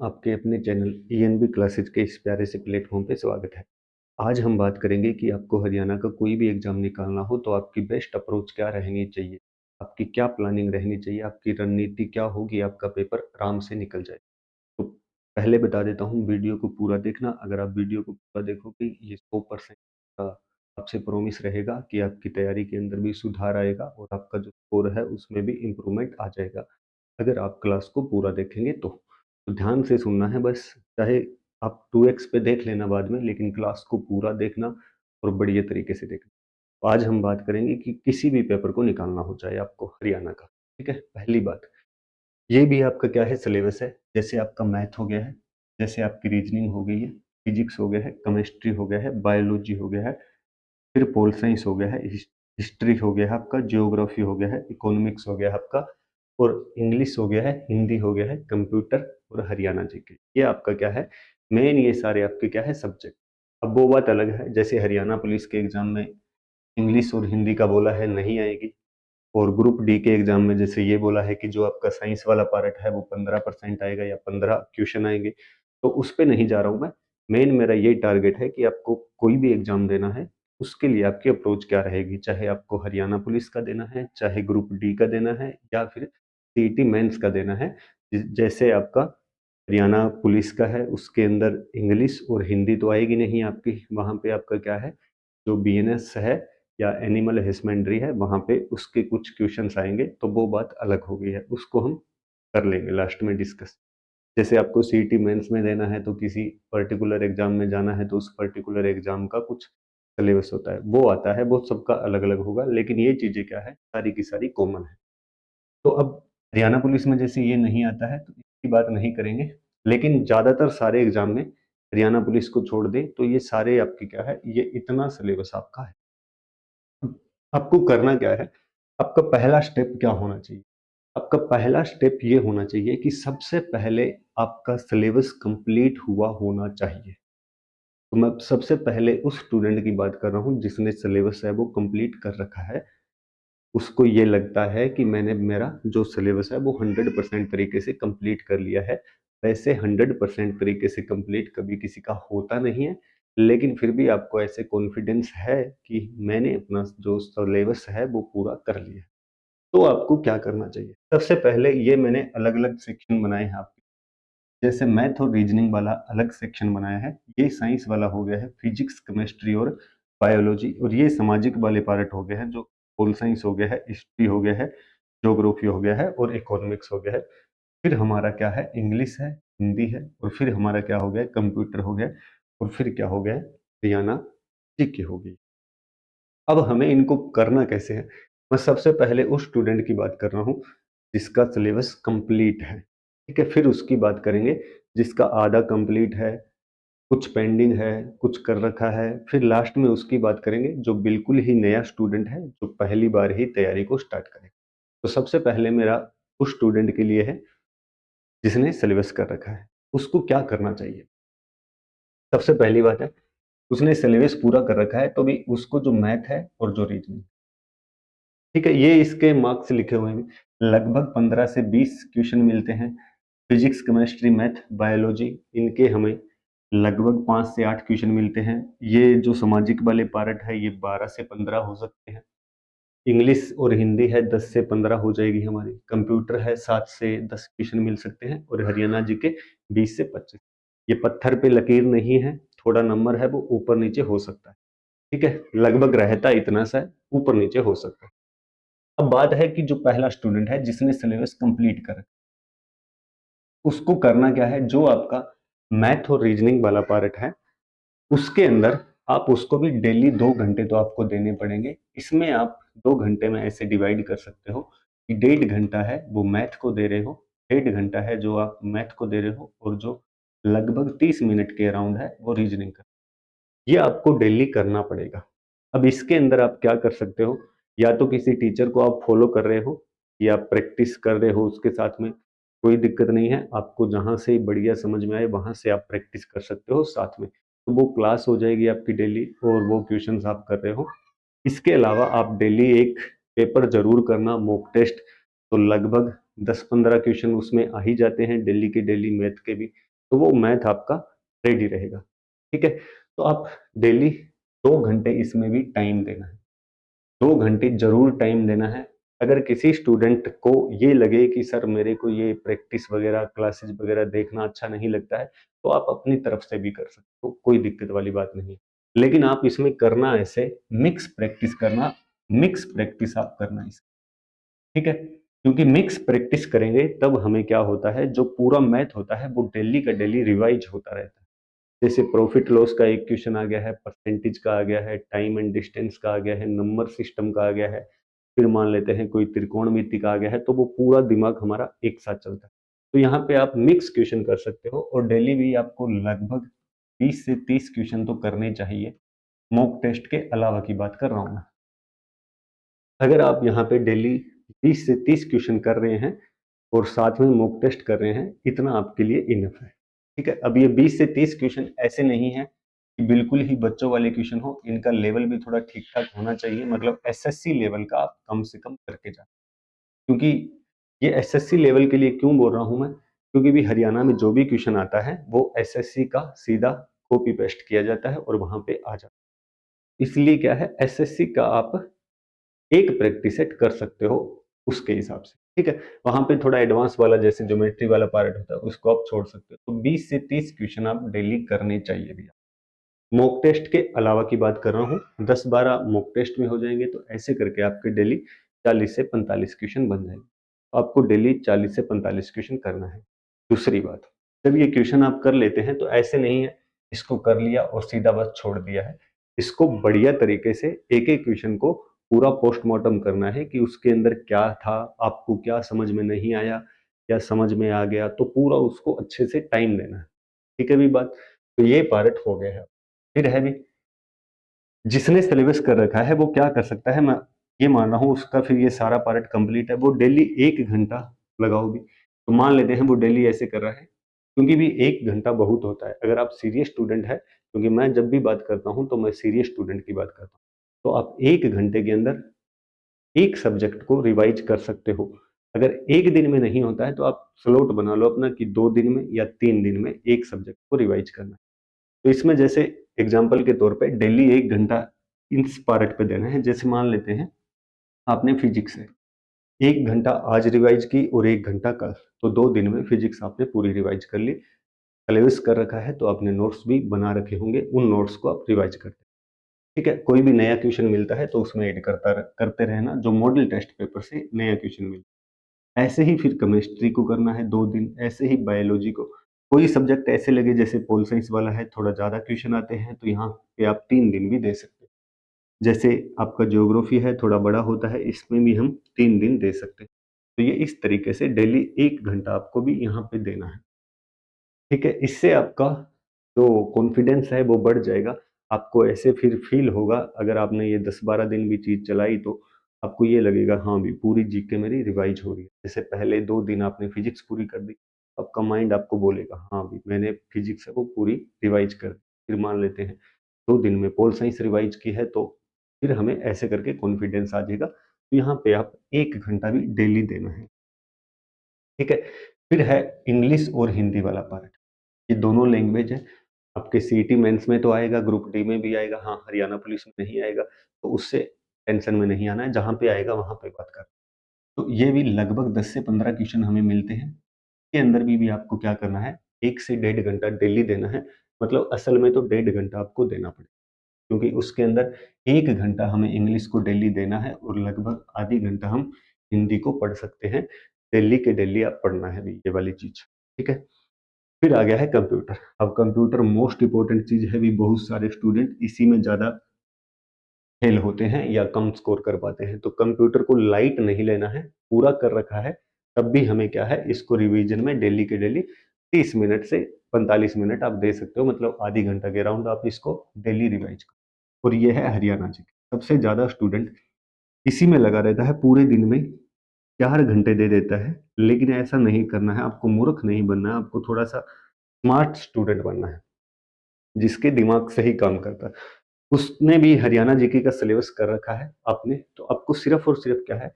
आपके अपने channel ENB classes के इस प्यारे से प्लेटफॉर्म पे स्वागत है। आज हम बात करेंगे कि आपको हरियाणा का कोई भी एग्जाम निकालना हो तो आपकी बेस्ट अप्रोच क्या रहनी चाहिए, आपकी क्या प्लानिंग रहनी चाहिए, आपकी रणनीति क्या होगी, आपका पेपर आराम से निकल जाए। तो पहले बता देता हूँ, वीडियो को पूरा देखना। अगर आप वीडियो को पूरा देखोगे ये 100% का आपसे प्रॉमिस रहेगा कि आपकी तैयारी के अंदर भी सुधार आएगा और आपका जो स्कोर है उसमें भी इम्प्रूवमेंट आ जाएगा, अगर आप क्लास को पूरा देखेंगे तो ध्यान से सुनना है बस। चाहे आप 2x पे देख लेना बाद में, लेकिन क्लास को पूरा देखना और बढ़िया तरीके से देखना। तो आज हम बात करेंगे कि किसी भी पेपर को निकालना हो चाहे आपको हरियाणा का, ठीक है। पहली बात, ये भी आपका क्या है, सिलेबस है। जैसे आपका मैथ हो गया है, जैसे आपकी रीजनिंग हो गई है, फिजिक्स हो गया है, केमिस्ट्री हो गया है, बायोलॉजी हो गया है, फिर पोल साइंस हो गया है, हिस्ट्री हो गया है आपका, जियोग्राफी हो गया है, इकोनॉमिक्स हो गया है आपका, और इंग्लिश हो गया है, हिंदी हो गया है, कंप्यूटर और हरियाणा जीके। ये आपका क्या है, मेन ये सारे आपके क्या है सब्जेक्ट। अब वो बात अलग है, जैसे हरियाणा पुलिस के एग्जाम में इंग्लिश और हिंदी का बोला है नहीं आएगी, और ग्रुप डी के एग्जाम में जैसे ये बोला है कि जो आपका साइंस वाला पार्ट है वो 15% आएगा या 15 क्वेश्चन आएंगे, तो उस पर नहीं जा रहा हूँ मैं। मेन मेरा ये टारगेट है कि आपको कोई भी एग्जाम देना है, उसके लिए आपकी अप्रोच क्या रहेगी, चाहे आपको हरियाणा पुलिस का देना है, चाहे ग्रुप डी का देना है, या फिर सीईटी मेंस का देना है। जैसे आपका हरियाणा पुलिस का है, उसके अंदर इंग्लिश और हिंदी तो आएगी नहीं आपकी, वहाँ पे आपका क्या है, जो बीएनएस है या एनिमल हस्बेंड्री है, वहाँ पे उसके कुछ क्वेश्चंस आएंगे, तो वो बात अलग हो गई है, उसको हम कर लेंगे लास्ट में डिस्कस। जैसे आपको सीईटी मेंस में देना है तो किसी पर्टिकुलर एग्जाम में जाना है तो उस पर्टिकुलर एग्जाम का कुछ सिलेबस होता है, वो आता है, वो सबका अलग अलग होगा, लेकिन ये चीजें क्या है, सारी की सारी कॉमन है। तो अब हरियाणा पुलिस में जैसे ये नहीं आता है तो इसकी बात नहीं करेंगे, लेकिन ज्यादातर सारे एग्जाम में हरियाणा पुलिस को छोड़ दें तो ये सारे आपके क्या है, ये इतना सिलेबस आपका है। आपको करना क्या है, आपका पहला स्टेप क्या होना चाहिए, आपका पहला स्टेप ये होना चाहिए कि सबसे पहले आपका सिलेबस कंप्लीट हुआ होना चाहिए। तो मैं सबसे पहले उस स्टूडेंट की बात कर रहा हूँ जिसने सिलेबस है वो कंप्लीट कर रखा है। उसको ये लगता है कि मैंने मेरा जो सिलेबस है वो 100% तरीके से कंप्लीट कर लिया है। वैसे 100% तरीके से कंप्लीट कभी किसी का होता नहीं है, लेकिन फिर भी आपको ऐसे कॉन्फिडेंस है कि मैंने अपना जो सिलेबस है वो पूरा कर लिया है। तो आपको क्या करना चाहिए, सबसे पहले ये मैंने अलग अलग सेक्शन बनाए हैं आपके। जैसे मैथ और रीजनिंग वाला अलग सेक्शन बनाया है, ये साइंस वाला हो गया है, फिजिक्स केमिस्ट्री और बायोलॉजी, और ये सामाजिक वाले पार्ट हो गए हैं, जो पोल साइंस हो गया है, हिस्ट्री हो गया है, ज्योग्राफी हो गया है और इकोनॉमिक्स हो गया है। फिर हमारा क्या है, इंग्लिश है, हिंदी है, और फिर हमारा क्या हो गया, कंप्यूटर हो गया, और फिर क्या हो गया, हरियाणा जीके हो गई। अब हमें इनको करना कैसे है, मैं सबसे पहले उस स्टूडेंट की बात कर रहा हूँ जिसका सिलेबस कंप्लीट है, ठीक है। फिर उसकी बात करेंगे जिसका आधा कंप्लीट है, कुछ पेंडिंग है, कुछ कर रखा है। फिर लास्ट में उसकी बात करेंगे जो बिल्कुल ही नया स्टूडेंट है, जो पहली बार ही तैयारी को स्टार्ट करे। तो सबसे पहले मेरा उस स्टूडेंट के लिए है जिसने सिलेबस कर रखा है, उसको क्या करना चाहिए। सबसे पहली बात है, उसने सिलेबस पूरा कर रखा है तो भी उसको जो मैथ है और जो रीजनिंग, ठीक है, ये इसके मार्क्स लिखे हुए हैं, लगभग 15 से 20 क्वेश्चन मिलते हैं। फिजिक्स केमिस्ट्री मैथ बायोलॉजी, इनके हमें लगभग 5 से 8 क्वेश्चन मिलते हैं। ये जो सामाजिक वाले पार्ट है ये 12 से 15 हो सकते हैं। इंग्लिश और हिंदी है 10 से 15 हो जाएगी हमारी। कंप्यूटर है 7 से 10 क्वेश्चन मिल सकते हैं, और हरियाणा जी के 20 से 25। ये पत्थर पे लकीर नहीं है, थोड़ा नंबर है वो ऊपर नीचे हो सकता है, ठीक है, लगभग रहता इतना सा है, ऊपर नीचे हो सकता है। अब बात है कि जो पहला स्टूडेंट है जिसने सिलेबस कंप्लीट कर, उसको करना क्या है, जो आपका मैथ और रीजनिंग वाला पार्ट है उसके अंदर आप उसको भी डेली 2 घंटे तो आपको देने पड़ेंगे। इसमें आप 2 घंटे में ऐसे डिवाइड कर सकते हो कि 1.5 घंटा है वो मैथ को दे रहे हो, 1.5 घंटा है जो आप मैथ को दे रहे हो, और जो लगभग 30 मिनट के अराउंड है वो रीजनिंग का। ये आपको डेली करना पड़ेगा। अब इसके अंदर आप क्या कर सकते हो, या तो किसी टीचर को आप फॉलो कर रहे हो या प्रैक्टिस कर रहे हो उसके साथ में, कोई दिक्कत नहीं है। आपको जहां से बढ़िया समझ में आए वहां से आप प्रैक्टिस कर सकते हो साथ में, तो वो क्लास हो जाएगी आपकी डेली, और वो क्वेश्चंस आप कर रहे हो। इसके अलावा आप डेली एक पेपर जरूर करना, मॉक टेस्ट, तो लगभग 10-15 क्वेश्चन उसमें आ ही जाते हैं, डेली के डेली मैथ के भी, तो वो मैथ आपका रेडी रहेगा। ठीक है, तो आप डेली 2 घंटे इसमें भी टाइम देना है, 2 घंटे जरूर टाइम देना है। अगर किसी स्टूडेंट को ये लगे कि सर मेरे को ये प्रैक्टिस वगैरह क्लासेस वगैरह देखना अच्छा नहीं लगता है, तो आप अपनी तरफ से भी कर सकते हो, कोई दिक्कत वाली बात नहीं है। लेकिन आप इसमें करना ऐसे मिक्स प्रैक्टिस करना, मिक्स प्रैक्टिस आप करना इसमें, ठीक है, क्योंकि मिक्स प्रैक्टिस करेंगे तब हमें क्या होता है, जो पूरा मैथ होता है वो डेली का डेली रिवाइज होता रहता है। जैसे प्रॉफिट लॉस का एक क्वेश्चन आ गया है, परसेंटेज का आ गया है, टाइम एंड डिस्टेंस का आ गया है, नंबर सिस्टम का आ गया है, फिर मान लेते हैं कोई त्रिकोणमिति का आ गया है, तो वो पूरा दिमाग हमारा एक साथ चलता है। तो यहाँ पे आप मिक्स क्वेश्चन कर सकते हो, और डेली भी आपको लगभग 20 से 30 क्वेश्चन तो करने चाहिए, मॉक टेस्ट के अलावा की बात कर रहा हूँ मैं। अगर आप यहाँ पे डेली 20 से 30 क्वेश्चन कर रहे हैं और साथ में मॉक टेस्ट कर रहे हैं, इतना आपके लिए इनफ है। ठीक है, अब ये 20 से 30 क्वेश्चन ऐसे नहीं है कि बिल्कुल ही बच्चों वाले क्वेश्चन हो, इनका लेवल भी थोड़ा ठीक ठाक होना चाहिए, मतलब एसएससी लेवल का आप कम से कम करके जाए। क्योंकि ये एसएससी लेवल के लिए क्यों बोल रहा हूं मैं, क्योंकि भी हरियाणा में जो भी क्वेश्चन आता है वो एसएससी का सीधा कॉपी पेस्ट किया जाता है और वहां पे आ जाता है। इसलिए क्या है, एसएससी का आप एक प्रैक्टिस सेट कर सकते हो उसके हिसाब से। ठीक है, वहां पे थोड़ा एडवांस वाला जैसे ज्योमेट्री वाला पार्ट होता है उसको आप छोड़ सकते हो। तो 20 से 30 क्वेश्चन आप डेली करने चाहिए भैया। मॉक टेस्ट के अलावा की बात कर रहा हूँ, 10-12 मॉक टेस्ट में हो जाएंगे, तो ऐसे करके आपके डेली 40 से 45 क्वेश्चन बन जाएंगे। आपको डेली 40 से 45 क्वेश्चन करना है। दूसरी बात, जब ये क्वेश्चन आप कर लेते हैं तो ऐसे नहीं है इसको कर लिया और सीधा बस छोड़ दिया है। इसको बढ़िया तरीके से एक एक क्वेश्चन को पूरा पोस्टमार्टम करना है कि उसके अंदर क्या था, आपको क्या समझ में नहीं आया या समझ में आ गया, तो पूरा उसको अच्छे से टाइम देना है। ठीक है भी बात, तो ये पार्ट हो गया है। फिर है भी, जिसने सिलेबस कर रखा है वो क्या कर सकता है, मैं ये मान रहा हूँ उसका फिर ये सारा पार्ट कंप्लीट है, वो डेली 1 घंटा लगाओ भी। तो मान लेते हैं वो डेली ऐसे कर रहा है, क्योंकि भी 1 घंटा बहुत होता है अगर आप सीरियस स्टूडेंट है, क्योंकि मैं जब भी बात करता हूँ तो मैं सीरियस स्टूडेंट की बात करता हूँ। तो आप 1 घंटे के अंदर एक सब्जेक्ट को रिवाइज कर सकते हो। अगर एक दिन में नहीं होता है तो आप स्लॉट बना लो अपना कि 2 दिन में या 3 दिन में एक सब्जेक्ट को रिवाइज करना है। तो इसमें जैसे एग्जाम्पल के तौर पे डेली 1 घंटा इस पार्ट पे देना है। जैसे मान लेते हैं आपने फिजिक्स है, 1 घंटा आज रिवाइज की और 1 घंटा कल, तो 2 दिन में फिजिक्स आपने पूरी रिवाइज कर ली। सिलेबस कर रखा है तो आपने नोट्स भी बना रखे होंगे, उन नोट्स को आप रिवाइज करते हैं। ठीक है, कोई भी नया क्वेश्चन मिलता है तो उसमें ऐड करते रहना, जो मॉडल टेस्ट पेपर से नया क्वेश्चन मिलता है। ऐसे ही फिर केमिस्ट्री को करना है 2 दिन, ऐसे ही बायोलॉजी को। कोई सब्जेक्ट ऐसे लगे जैसे पोल साइंस वाला है, थोड़ा ज्यादा क्वेश्चन आते हैं, तो यहाँ पे आप 3 दिन भी दे सकते हैं। जैसे आपका ज्योग्राफी है थोड़ा बड़ा होता है, इसमें भी हम 3 दिन दे सकते हैं। तो ये इस तरीके से डेली 1 घंटा आपको भी यहाँ पे देना है। ठीक है, इससे आपका जो कॉन्फिडेंस है वो बढ़ जाएगा। आपको ऐसे फिर फील होगा, अगर आपने ये 10-12 दिन भी चीज चलाई तो आपको ये लगेगा हाँ भी पूरी जीके मेरी रिवाइज हो रही है। जैसे पहले 2 दिन आपने फिजिक्स पूरी कर दी, आपका माइंड आपको बोलेगा हाँ भी मैंने फिजिक्स है वो पूरी रिवाइज कर दी। फिर मान लेते हैं 2 दिन में पोल साइंस रिवाइज की है, तो फिर हमें ऐसे करके कॉन्फिडेंस आ जाएगा। तो यहाँ पे आप 1 घंटा भी डेली देना है। ठीक है, फिर है इंग्लिश और हिंदी वाला पार्ट। ये दोनों लैंग्वेज है, आपके सीईटी मेंस में तो आएगा, ग्रुप डी में भी आएगा, हाँ हरियाणा पुलिस में नहीं आएगा, तो उससे टेंशन में नहीं आना है, जहां पे आएगा वहां पे बात कर। तो ये भी लगभग 10 से 15 क्वेश्चन हमें मिलते हैं। के अंदर भी आपको क्या करना है, 1 से 1.5 घंटा डेली देना है। मतलब असल में तो 1.5 घंटा आपको देना पड़ेगा, क्योंकि उसके अंदर 1 घंटा हमें इंग्लिश को डेली देना है और लगभग आधी घंटा हम हिंदी को पढ़ सकते हैं। डेली के डेली आप पढ़ना है ये वाली चीज। ठीक है, फिर आ गया है कंप्यूटर। अब कंप्यूटर मोस्ट इंपॉर्टेंट चीज है भी, बहुत सारे स्टूडेंट इसी में ज्यादा फेल होते हैं या कम स्कोर कर पाते हैं। तो कंप्यूटर को लाइट नहीं लेना है, पूरा कर रखा है तब भी हमें क्या है, इसको रिवीजन में डेली के डेली 30 मिनट से 45 मिनट आप दे सकते हो, मतलब आधी घंटा के राउंड आप इसको डेली रिवाइज करो। और ये है हरियाणा जी, सबसे ज्यादा स्टूडेंट इसी में लगा रहता है, पूरे दिन में 4 घंटे दे देता है। लेकिन ऐसा नहीं करना है, आपको मूर्ख नहीं बनना है, आपको थोड़ा सा स्मार्ट स्टूडेंट बनना है, जिसके दिमाग सही काम करता है। उसने भी हरियाणा जीके का सिलेबस कर रखा है आपने, तो आपको सिर्फ और सिर्फ क्या है,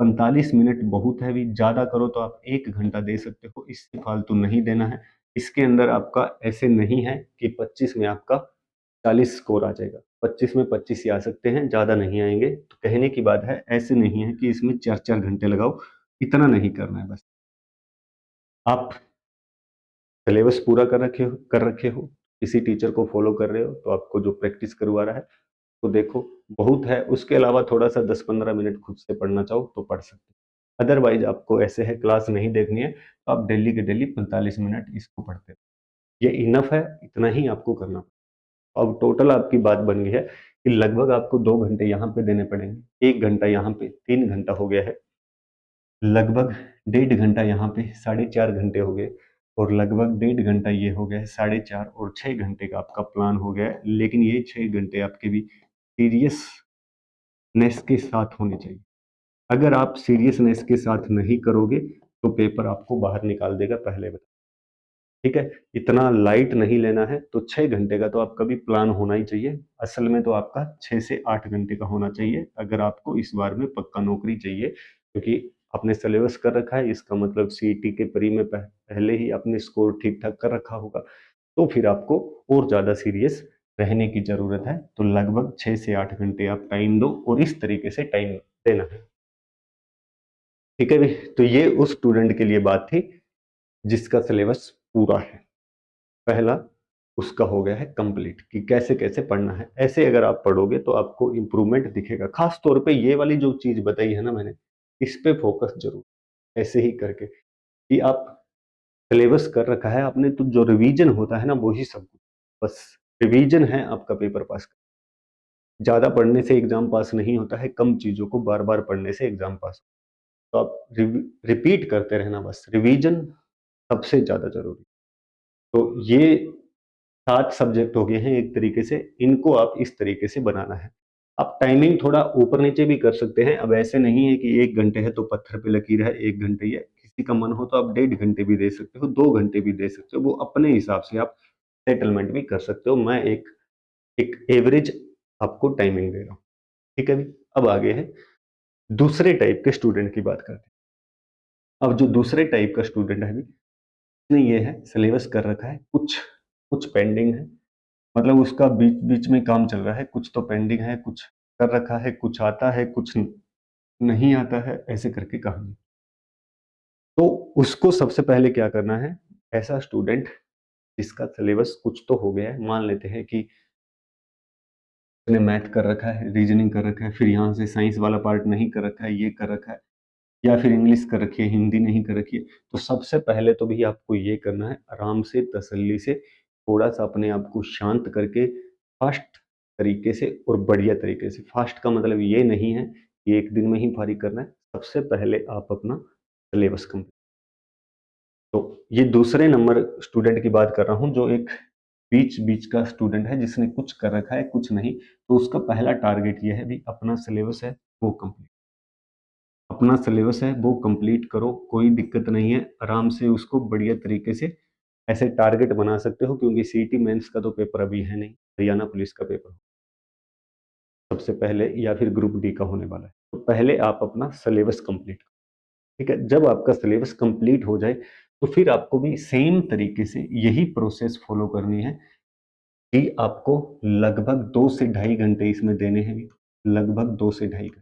45 मिनट बहुत है, भी ज़्यादा करो तो आप 1 घंटा दे सकते हो, इससे फालतू नहीं देना है। इसके अंदर आपका ऐसे नहीं है कि 25 में आपका 40 स्कोर आ जाएगा, 25 में 25 ही आ सकते हैं, ज़्यादा नहीं आएँगे। तो कहने की बात है, ऐसे नहीं है कि इसमें 4-4 घंटे लगाओ, इतना नहीं करना है बस। आप सिलेबस पूरा कर रखे हो, किसी टीचर को फ़ॉलो कर रहे हो, तो आपको जो प्रैक्टिस करवा रहा है, तो देखो, बहुत है। उसके अलावा थोड़ा-सा 10-15 मिनट खुद से पढ़ना चाहो तो पढ़ सकते हो। अदरवाइज़ आपको ऐसे है क्लास नहीं देखनी है, तो आप डेली के डेली 45 मिनट इसको पढ़ते रहो। ये इनफ है, इतना ही आपको करना। अब टोटल आपकी बात बन गई है कि लगभग आपको 2 घंटे यहाँ पे देने पड़ेंगे, 1 घंटा यहाँ पे, 3 घंटा हो गया है। लगभग डेढ़ घंटा यहाँ पे, साढ़े 4 घंटे हो गए, और लगभग डेढ़ घंटा ये हो गया है, साढ़े 4 और 6 घंटे का आपका प्लान हो गया है। लेकिन ये 6 घंटे आपके भी सीरियसनेस के साथ होने चाहिए। अगर आप सीरियसनेस के साथ नहीं करोगे, तो पेपर आपको बाहर निकाल देगा, पहले बता, ठीक है? इतना लाइट नहीं लेना है। तो 6 घंटे का तो आपका भी प्लान होना ही चाहिए। असल में तो आपका 6 से 8 घंटे का होना चाहिए, अगर आपको इस बार में पक्का नौकरी चाहिए, क्योंकि आपने सिलेबस कर रखा है, इसका मतलब सीईटी के प्री में पहले ही आपने स्कोर ठीक-ठाक कर रखा होगा, तो फिर आपको और ज़्यादा सीरियस रहने की ज़रूरत है। तो लगभग 6 से 8 घंटे आप टाइम दो, और इस तरीके से टाइम देना है। ठीक है भई? तो ये उस स्टूडेंट के लिए बात थी, जिसका सिलेबस पूरा है। पहला उसका हो गया है कंप्लीट, कि कैसे-कैसे पढ़ना है। ऐसे अगर आप पढ़ोगे तो आपको इम्प्रूवमेंट दिखेगा। ख़ास तौर पे ये वाली जो चीज़ बताई है ना मैंने, इस पे फ़ोकस ज़रूर, ऐसे ही करके, कि आप सिलेबस कर रखा है आपने, तो जो रिवीजन होता है ना, वो ही सब कुछ। बस रिवीजन है आपका पेपर पास का। ज़्यादा पढ़ने से एग्ज़ाम पास नहीं होता है, कम चीज़ों को बार-बार पढ़ने से एग्ज़ाम पास। तो आप रिपीट करते रहना बस, रिवीजन सबसे ज़्यादा ज़रूरी। तो ये 7 सब्जेक्ट हो गए हैं एक तरीके से, इनको आप इस तरीके से बनाना है। आप टाइमिंग थोड़ा ऊपर-नीचे भी कर सकते हैं, अब ऐसे नहीं है कि 1 घंटे है तो पत्थर पे लकीर है, 1 घंटे ही है। किसी का मन हो तो आप डेढ़ घंटे भी दे सकते हो, 2 घंटे भी दे सकते हो, वो अपने हिसाब से आप सेटलमेंट भी कर सकते हो। मैं एक एक एवरेज आपको टाइमिंग दे रहा हूँ, ठीक है जी? अब आगे है दूसरे टाइप के स्टूडेंट की बात करते हैं। अब जो दूसरे टाइप का स्टूडेंट है, इसने ये है सिलेबस कर रखा है, कुछ कुछ पेंडिंग है, मतलब उसका बीच-बीच में काम चल रहा है, कुछ तो पेंडिंग है, कुछ कर रखा है, कुछ आता है, कुछ नहीं आता है, ऐसे करके कहानी। तो उसको सबसे पहले क्या करना है, ऐसा स्टूडेंट जिसका सिलेबस कुछ तो हो गया है, मान लेते हैं कि उसने मैथ कर रखा है, रीजनिंग कर रखा है, फिर यहाँ से साइंस वाला पार्ट नहीं कर रखा है, ये कर रखा है, या फिर इंग्लिश कर रखी है, हिंदी नहीं कर रखी है। तो सबसे पहले तो भैया आपको ये करना है, आराम से, तसल्ली से, थोड़ा-सा अपने आप को शांत करके, फ़ास्ट तरीके से और बढ़िया तरीके से। फ़ास्ट का मतलब ये नहीं है कि 1 दिन में ही फारिग करना है। सबसे पहले आप अपना सिलेबस कंप्लीट, तो ये दूसरे नंबर स्टूडेंट की बात कर रहा हूँ, जो एक बीच-बीच का स्टूडेंट है, जिसने कुछ कर रखा है, कुछ नहीं। तो उसका पहला टारगेट ये है, भई अपना सिलेबस है, वो कंप्लीट, अपना सिलेबस है वो कंप्लीट करो, कोई दिक्कत नहीं है। आराम से उसको बढ़िया तरीके से ऐसे टारगेट बना सकते हो, क्योंकि सीईटी मेंस का तो पेपर अभी है नहीं, हरियाणा पुलिस का पेपर सबसे पहले, या फिर ग्रुप डी का होने वाला है। तो पहले आप अपना सिलेबस कंप्लीट करो, ठीक है? जब आपका सिलेबस कंप्लीट हो जाए, तो फिर आपको भी सेम तरीके से यही प्रोसेस फॉलो करनी है, कि आपको लगभग 2 से ढाई घंटे इसमें देने हैं, लगभग 2 से ढाई घंटे।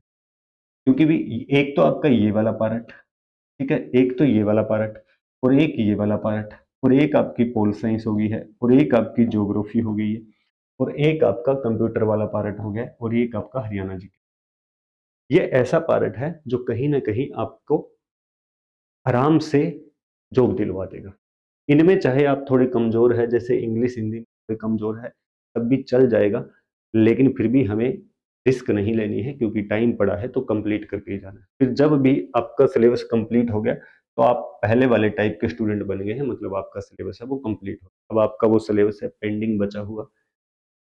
क्योंकि भी एक तो आपका ये वाला पार्ट, ठीक है? एक तो ये वाला पार्ट, और एक ये वाला पार्ट, और एक आपकी पोल साइंस हो गई है, और एक आपकी ज्योग्राफी हो गई है, और एक आपका कंप्यूटर वाला पार्ट हो गया, और एक आपका हरियाणा जीके। ये ऐसा पार्ट है जो कहीं न कहीं आपको आराम से जॉब दिलवा देगा। इनमें चाहे आप थोड़े कमज़ोर हैं, जैसे इंग्लिश, हिंदी में कमज़ोर है, तब भी चल जाएगा, लेकिन फिर भी हमें रिस्क नहीं लेनी है, क्योंकि टाइम पड़ा है तो कंप्लीट करके ही जाना है। फिर जब भी आपका सिलेबस कंप्लीट हो गया, तो आप पहले वाले टाइप के स्टूडेंट बन गए हैं, मतलब आपका सिलेबस है वो कंप्लीट हो गया। अब आपका वो सिलेबस है पेंडिंग बचा हुआ,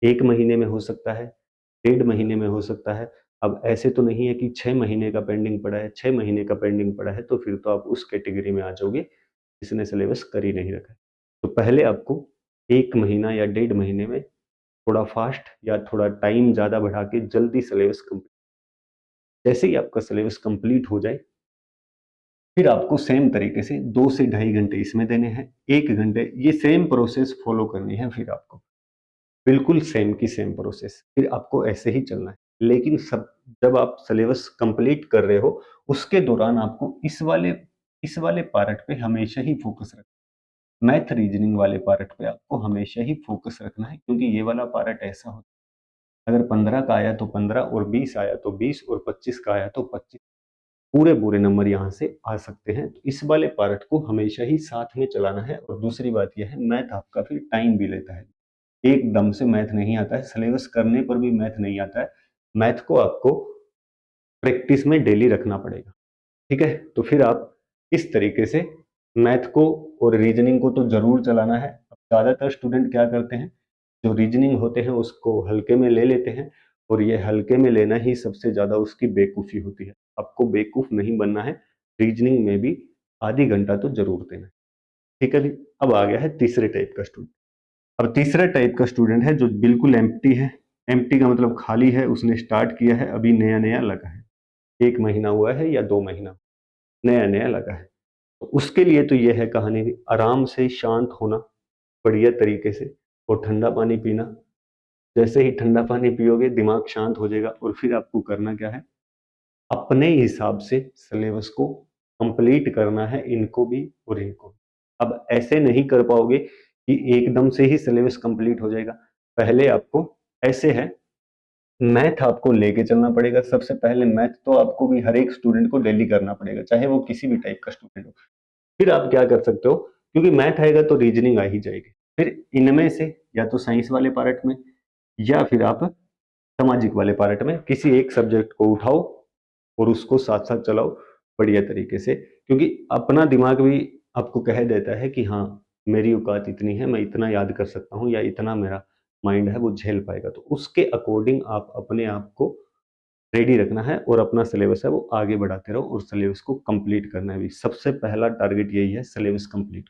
1 महीने में हो सकता है, डेढ़ महीने में हो सकता है। अब ऐसे तो नहीं है कि 6 महीने का पेंडिंग पड़ा है, 6 महीने का पेंडिंग पड़ा है, तो फिर तो आप उस कैटेगरी में आ जाओगे, जिसने सिलेबस कर ही नहीं रखा है। तो पहले आपको 1 महीना या डेढ़ महीने में थोड़ा फ़ास्ट, या थोड़ा टाइम ज़्यादा बढ़ा के जल्दी सिलेबस कंप्लीट, जैसे ही आपका सिलेबस कंप्लीट हो जाए, फिर आपको सेम तरीके से 2 से ढाई घंटे इसमें देने हैं, 1 घंटे ये सेम प्रोसेस फॉलो करनी है फिर आपको। बिल्कुल सेम की सेम प्रोसेस, फिर आपको ऐसे ही चलना है। लेकिन सब जब आप सिलेबस कंप्लीट कर रहे हो, उसके दौरान आपको इस वाले पार्ट पे हमेशा ही फोकस रखना है। मैथ रीजनिंग वाले पार्ट पे आपको हमेशा ही फोकस रखना है, क्योंकि ये वाला पार्ट ऐसा होता है, अगर 15 का आया तो 15 और 20 आया तो 20 और 25 का आया तो 25, पूरे पूरे नंबर यहाँ से आ सकते हैं। तो इस वाले पार्ट को हमेशा ही साथ में चलाना है। और दूसरी बात यह है, मैथ आपका फिर टाइम भी लेता है, एकदम से मैथ नहीं आता है, सिलेबस करने पर भी मैथ नहीं आता है। मैथ को आपको प्रैक्टिस में डेली रखना पड़ेगा, ठीक है? तो फिर आप इस तरीके से मैथ को और रीजनिंग को तो जरूर चलाना है। अब ज्यादातर स्टूडेंट क्या करते हैं, जो रीजनिंग होते हैं उसको हल्के में ले लेते हैं, और ये हल्के में लेना ही सबसे ज्यादा उसकी बेवकूफी होती है। आपको बेवकूफ नहीं बनना है, रीजनिंग में भी आधी घंटा तो जरूर देना है, ठीक है जी? अब आ गया है तीसरे टाइप का स्टूडेंट। अब तीसरा टाइप का स्टूडेंट है जो बिल्कुल एम्प्टी है। एम्प्टी का मतलब खाली है, उसने स्टार्ट किया है, अभी नया नया लगा है, 1 महीना हुआ है या 2 महीना, नया नया लगा है। तो उसके लिए तो ये है कहानी, आराम से शांत होना, बढ़िया तरीके से, और ठंडा पानी पीना। जैसे ही ठंडा पानी पियोगे दिमाग शांत हो जाएगा, और फिर आपको करना क्या है, अपने हिसाब से सिलेबस को कंप्लीट करना है, इनको भी और इनको भी। अब ऐसे नहीं कर पाओगे कि एकदम से ही सिलेबस कंप्लीट हो जाएगा। पहले आपको ऐसे है, मैथ आपको लेके चलना पड़ेगा। सबसे पहले मैथ तो आपको भी हर एक स्टूडेंट को डेली करना पड़ेगा, चाहे वो किसी भी टाइप का स्टूडेंट हो। फिर आप क्या कर सकते हो, क्योंकि मैथ आएगा तो रीजनिंग आ ही जाएगी। फिर इनमें से या तो साइंस वाले पार्ट में, या फिर आप सामाजिक वाले पार्ट में किसी एक सब्जेक्ट को उठाओ और उसको साथ साथ चलाओ बढ़िया तरीके से, क्योंकि अपना दिमाग भी आपको कह देता है कि हाँ, मेरी औकात इतनी है, मैं इतना याद कर सकता हूँ, या इतना मेरा माइंड है वो झेल पाएगा। तो उसके अकॉर्डिंग आप अपने आप को रेडी रखना है, और अपना सिलेबस है वो आगे बढ़ाते रहो, और सिलेबस को कंप्लीट करना है भी। सबसे पहला टारगेट यही है, सिलेबस कंप्लीट।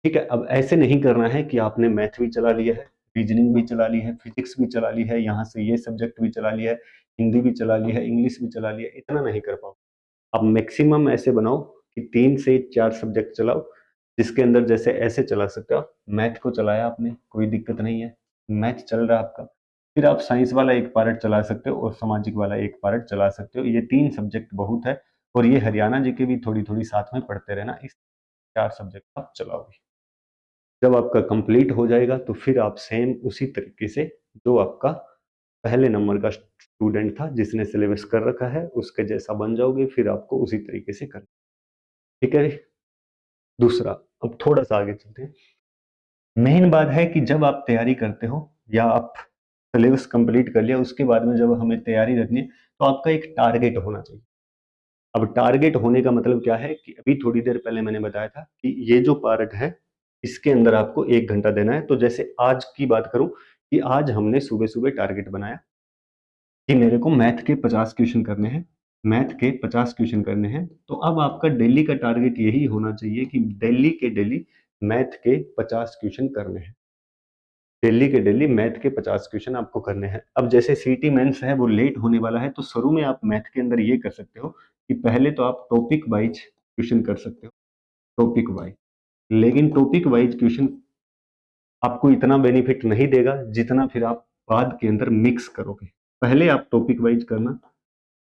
ठीक है? अब ऐसे नहीं करना है कि आपने मैथ भी चला लिया है, रीजनिंग भी चला ली है, फिजिक्स भी चला ली है, यहाँ से ये सब्जेक्ट भी चला लिया है, हिंदी भी चला ली है, इंग्लिश भी चला लिया है, इतना नहीं कर पाओ। आप मैक्सिमम ऐसे बनाओ कि 3 से 4 सब्जेक्ट चलाओ, जिसके अंदर जैसे ऐसे चला सकते हो। मैथ को चलाया आपने, कोई दिक्कत नहीं है, मैथ चल रहा है आपका। फिर आप साइंस वाला एक पार्ट चला सकते हो और सामाजिक वाला एक पार्ट चला सकते हो। ये 3 सब्जेक्ट बहुत है, और ये हरियाणा जी के भी थोड़ी थोड़ी साथ में पढ़ते रहना। इस 4 सब्जेक्ट आप चलाओगे। जब आपका कंप्लीट हो जाएगा तो फिर आप सेम उसी तरीके से, जो आपका पहले नंबर का स्टूडेंट था जिसने सिलेबस कर रखा है, उसके जैसा बन जाओगे। फिर आपको उसी तरीके से करना, ठीक है? दूसरा, अब थोड़ा सा आगे चलते हैं। मेन बात है कि जब आप तैयारी करते हो, या आप सिलेबस कंप्लीट कर लिया, उसके बाद में जब हमें तैयारी रखनी है, तो आपका एक टारगेट होना चाहिए। अब टारगेट होने का मतलब क्या है, कि अभी थोड़ी देर पहले मैंने बताया था कि ये जो पार्ट है, इसके अंदर आपको 1 घंटा देना है। तो जैसे आज की बात करूं, कि आज हमने सुबह सुबह टारगेट बनाया कि मेरे को मैथ के 50 क्वेश्चन करने हैं, मैथ के 50 क्वेश्चन करने हैं। तो अब आपका डेली का टारगेट यही होना चाहिए कि डेली के डेली मैथ के 50 क्वेश्चन करने हैं। डेली के डेली मैथ के 50 क्वेश्चन आपको करने हैं। अब जैसे सीटी मेंस है वो लेट होने वाला है, तो शुरू में आप मैथ के अंदर ये कर सकते हो कि पहले तो आप टॉपिक वाइज क्वेश्चन कर सकते हो, टॉपिक वाइज। लेकिन टॉपिक वाइज क्वेश्चन आपको इतना बेनिफिट नहीं देगा जितना फिर आप बाद के अंदर मिक्स करोगे। पहले आप टॉपिक वाइज करना,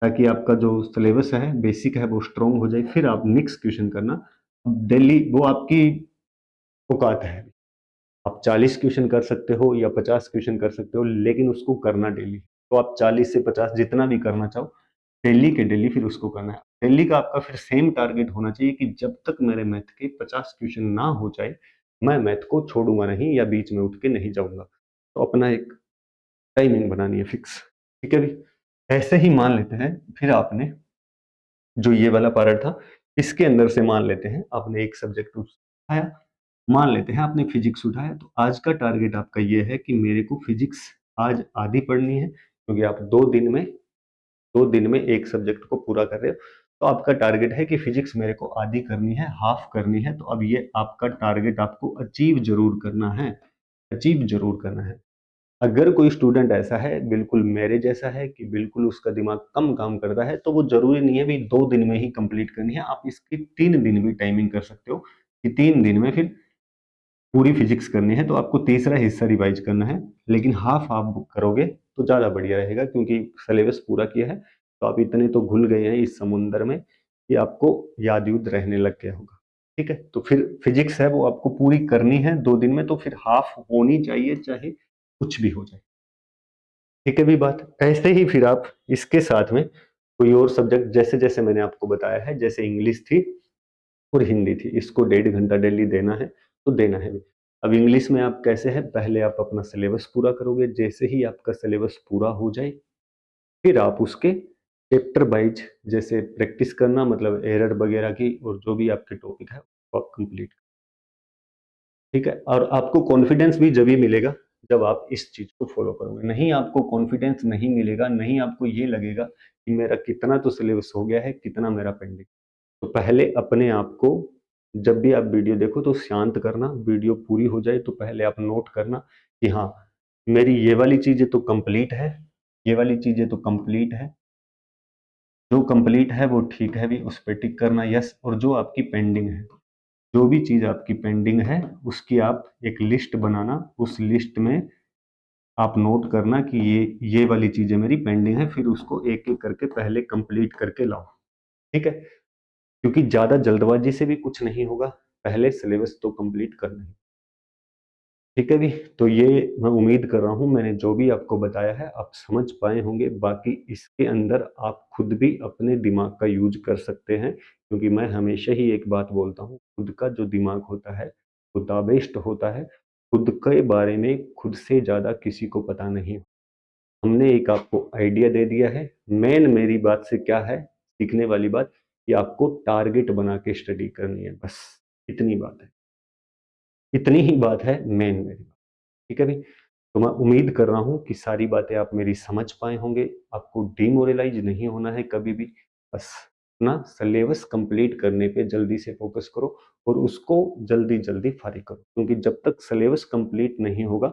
ताकि आपका जो सिलेबस है, बेसिक है, वो स्ट्रॉन्ग हो जाए। फिर आप मिक्स क्वेश्चन करना। डेली वो आपकी औकात है, आप 40 क्वेश्चन कर सकते हो या 50 क्वेश्चन कर सकते हो, लेकिन उसको करना डेली। तो आप 40 से 50 जितना भी करना चाहो, डेली के डेली फिर उसको करना है। डेली का आपका फिर सेम टारगेट होना चाहिए कि जब तक मेरे मैथ के 50 क्वेश्चन ना हो जाए, मैं मैथ को छोड़ूंगा नहीं, या बीच में उठ के नहीं जाऊंगा। तो अपना एक टाइमिंग बनानी है फिक्स, ठीक है भी? ऐसे ही मान लेते हैं, फिर आपने जो ये वाला पार्ट था, इसके अंदर से मान लेते हैं आपने एक सब्जेक्ट उठाया, मान लेते हैं आपने फिजिक्स उठाया। तो आज का टारगेट आपका ये है कि मेरे को फिजिक्स आज आधी पढ़नी है, क्योंकि आप 2 दिन में एक सब्जेक्ट को पूरा कर रहे हो। तो आपका टारगेट है कि फिजिक्स मेरे को आधी करनी है, हाफ करनी है। तो अब ये आपका टारगेट आपको अचीव जरूर करना है, अचीव जरूर करना है। अगर कोई स्टूडेंट ऐसा है बिल्कुल मेरे जैसा है कि बिल्कुल उसका दिमाग कम काम करता है, तो वो जरूरी नहीं है भी 2 दिन में ही कंप्लीट करनी है, आप इसकी 3 दिन भी टाइमिंग कर सकते हो कि 3 दिन में फिर पूरी फिजिक्स करनी है, तो आपको तीसरा हिस्सा रिवाइज करना है, लेकिन हाफ आप करोगे तो ज़्यादा बढ़िया रहेगा क्योंकि सिलेबस पूरा किया है, तो आप इतने तो घुल गए हैं इस समुंदर में कि आपको याद यूद रहने लग गया होगा। ठीक है, तो फिर फिजिक्स है वो आपको पूरी करनी है 2 दिन में, तो फिर हाफ होनी चाहिए चाहे कुछ भी हो जाए। ठीक है भी बात। ऐसे ही फिर आप इसके साथ में कोई और सब्जेक्ट, जैसे जैसे मैंने आपको बताया है, जैसे इंग्लिश थी और हिंदी थी, इसको 1.5 घंटा डेली देना है तो देना है। अब इंग्लिश में आप कैसे है, पहले आप अपना सिलेबस पूरा करोगे, जैसे ही आपका सिलेबस पूरा हो जाए फिर आप उसके चैप्टर वाइज जैसे प्रैक्टिस करना, मतलब एरर वगैरह की, और जो भी आपके टॉपिक है वो आप कंप्लीट। ठीक है, और आपको कॉन्फिडेंस भी जब ही मिलेगा जब आप इस चीज को फॉलो करोगे। नहीं आपको कॉन्फिडेंस नहीं मिलेगा, नहीं आपको ये लगेगा कि मेरा कितना तो सिलेबस हो गया है, कितना मेरा पेंडिंग। तो पहले अपने आप को, जब भी आप वीडियो देखो तो शांत करना, वीडियो पूरी हो जाए तो पहले आप नोट करना कि हाँ मेरी ये वाली चीजें तो कंप्लीट है, ये वाली चीजें तो कंप्लीट है, जो कंप्लीट है वो ठीक है भी, उस पर टिक करना यस, और जो आपकी पेंडिंग है, जो भी चीज आपकी पेंडिंग है उसकी आप एक लिस्ट बनाना, उस लिस्ट में आप नोट करना कि ये वाली चीजें मेरी पेंडिंग है, फिर उसको एक एक करके पहले कंप्लीट करके लाओ। ठीक है, क्योंकि ज्यादा जल्दबाजी से भी कुछ नहीं होगा, पहले सिलेबस तो कंप्लीट करना है। ठीक है भी, तो ये मैं उम्मीद कर रहा हूँ मैंने जो भी आपको बताया है आप समझ पाए होंगे। बाकी इसके अंदर आप खुद भी अपने दिमाग का यूज कर सकते हैं, क्योंकि मैं हमेशा ही एक बात बोलता हूँ, खुद का जो दिमाग होता है वो द बेस्ट होता है। खुद के बारे में खुद से ज्यादा किसी को पता नहीं। हमने एक आपको आइडिया दे दिया है। मेन मेरी बात से क्या है सीखने वाली बात, कि आपको टारगेट बना के स्टडी करनी है, बस इतनी बात है। इतनी ही बात है मेन मेरी बात। ठीक है भाई, तो मैं उम्मीद कर रहा हूं कि सारी बातें आप मेरी समझ पाए होंगे। आपको डिमोरलाइज नहीं होना है कभी भी, बस अपना सिलेबस कंप्लीट करने पे जल्दी से फोकस करो और उसको जल्दी जल्दी फारिग करो, क्योंकि जब तक सिलेबस कंप्लीट नहीं होगा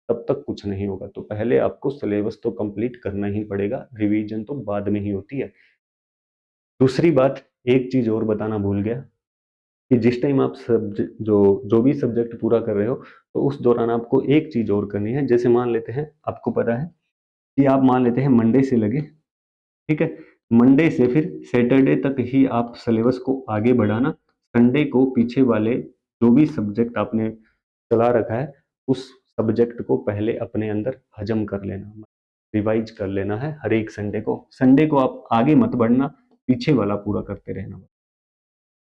तब तक कुछ नहीं होगा। तो पहले आपको सिलेबस तो कंप्लीट करना ही पड़ेगा, रिवीजन तो बाद में ही होती है। दूसरी बात, एक चीज और बताना भूल गया, कि जिस टाइम आप सब जो जो भी सब्जेक्ट पूरा कर रहे हो, तो उस दौरान आपको एक चीज और करनी है। जैसे मान लेते हैं, आपको पता है कि आप मान लेते हैं मंडे से लगे, ठीक है, मंडे से फिर सैटरडे तक ही आप सिलेबस को आगे बढ़ाना, संडे को पीछे वाले जो भी सब्जेक्ट आपने चला रखा है उस सब्जेक्ट को पहले अपने अंदर हजम कर लेना, रिवाइज कर लेना है हर एक संडे को आप आगे मत बढ़ना, पीछे वाला पूरा करते रहना।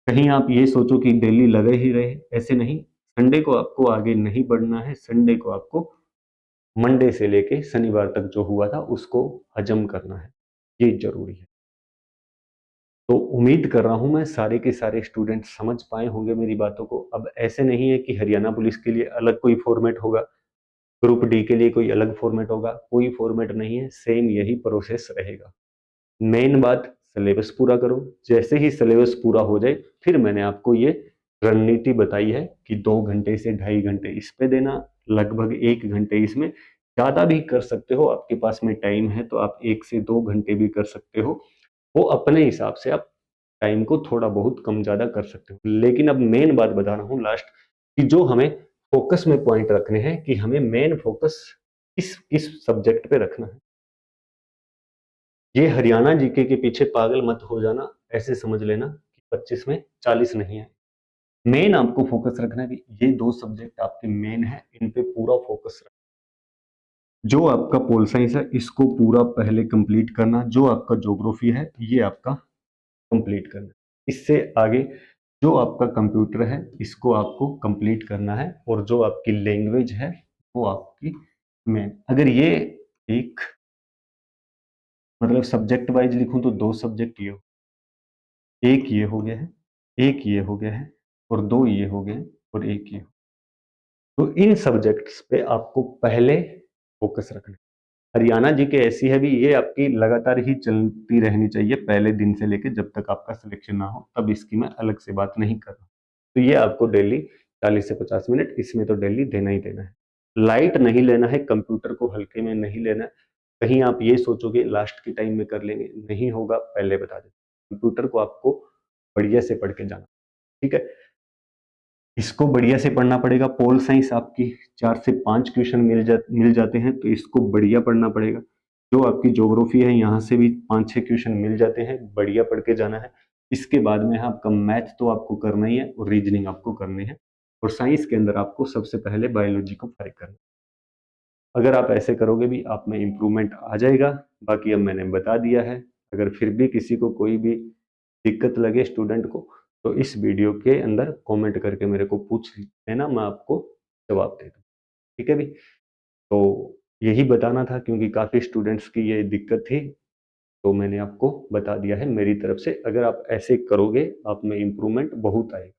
कहीं आप ये सोचो कि डेली लगे ही रहे, ऐसे नहीं। संडे को आपको आगे नहीं बढ़ना है, संडे को आपको मंडे से लेके शनिवार तक जो हुआ था उसको हजम करना है, ये जरूरी है। तो उम्मीद कर रहा हूं मैं सारे के सारे स्टूडेंट समझ पाए होंगे मेरी बातों को। अब ऐसे नहीं है कि हरियाणा पुलिस के लिए अलग कोई फॉर्मेट होगा, ग्रुप डी के लिए कोई अलग फॉर्मेट होगा, कोई फॉर्मेट नहीं है, सेम यही प्रोसेस रहेगा। मेन बात, सिलेबस पूरा करो, जैसे ही सिलेबस पूरा हो जाए फिर मैंने आपको ये रणनीति बताई है कि 2 घंटे से 2.5 घंटे इस पे देना, लगभग 1 घंटे इसमें, ज्यादा भी कर सकते हो, आपके पास में टाइम है तो आप 1 से 2 घंटे भी कर सकते हो। वो अपने हिसाब से आप टाइम को थोड़ा बहुत कम ज्यादा कर सकते हो। लेकिन अब मेन बात बता रहा हूँ लास्ट, कि जो हमें फोकस में पॉइंट रखने हैं, कि हमें मेन फोकस किस किस सब्जेक्ट पे रखना है। ये हरियाणा जीके के पीछे पागल मत हो जाना, ऐसे समझ लेना कि 25 में 40 नहीं है। मेन आपको फोकस रखना है कि ये 2 सब्जेक्ट आपके मेन है, इन पे पूरा फोकस रखना। जो आपका पोल साइंस है इसको पूरा पहले कंप्लीट करना, जो आपका ज्योग्राफी है ये आपका कंप्लीट करना। इससे आगे जो आपका कंप्यूटर है इसको आपको कंप्लीट करना है, और जो आपकी लैंग्वेज है वो आपकी मेन। अगर ये एक, मतलब सब्जेक्ट वाइज लिखूं तो 2 सब्जेक्ट ये, एक ये हो गया है, एक ये हो गया है, और 2 ये हो गए, और एक ये। तो इन सब्जेक्ट्स पे आपको पहले फोकस रखना है। हरियाणा जी के ऐसी है भी, ये आपकी लगातार ही चलती रहनी चाहिए पहले दिन से लेके जब तक आपका सिलेक्शन ना हो, तब इसकी मैं अलग से बात नहीं कर रहा। तो ये आपको डेली 40 से 50 मिनट इसमें तो डेली देना ही देना है। लाइट नहीं लेना है, कंप्यूटर को हल्के में नहीं लेना है। कहीं आप ये सोचोगे लास्ट के टाइम में कर लेंगे, नहीं होगा, पहले बता देता हूँ। कंप्यूटर को आपको बढ़िया से पढ़ के जाना, ठीक है? इसको बढ़िया से पढ़ना पड़ेगा। पोल साइंस आपकी 4 से 5 क्वेश्चन मिल जाते हैं, तो इसको बढ़िया पढ़ना पड़ेगा। जो आपकी ज्योग्राफी है, यहाँ से भी 5-6 क्वेश्चन मिल जाते हैं, बढ़िया पढ़ के जाना है। इसके बाद में आपका मैथ तो आपको करना ही है और रीजनिंग आपको करनी है, और साइंस के अंदर आपको सबसे पहले बायोलॉजी को फ्राई करना है। अगर आप ऐसे करोगे भी, आप में इम्प्रूवमेंट आ जाएगा। बाकी अब मैंने बता दिया है। अगर फिर भी किसी को कोई भी दिक्कत लगे स्टूडेंट को, तो इस वीडियो के अंदर कमेंट करके मेरे को पूछ लेना, मैं आपको जवाब दे दूँ। ठीक है भी? तो यही बताना था, क्योंकि काफ़ी स्टूडेंट्स की ये दिक्कत थी, तो मैंने आपको बता दिया है मेरी तरफ से। अगर आप ऐसे करोगे, आप में इम्प्रूवमेंट बहुत आएगा।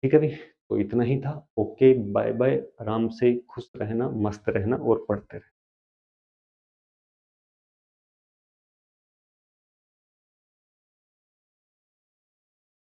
ठीक है भी? तो इतना ही था। Okay, bye bye. आराम से खुश रहना, मस्त रहना और पढ़ते रहना।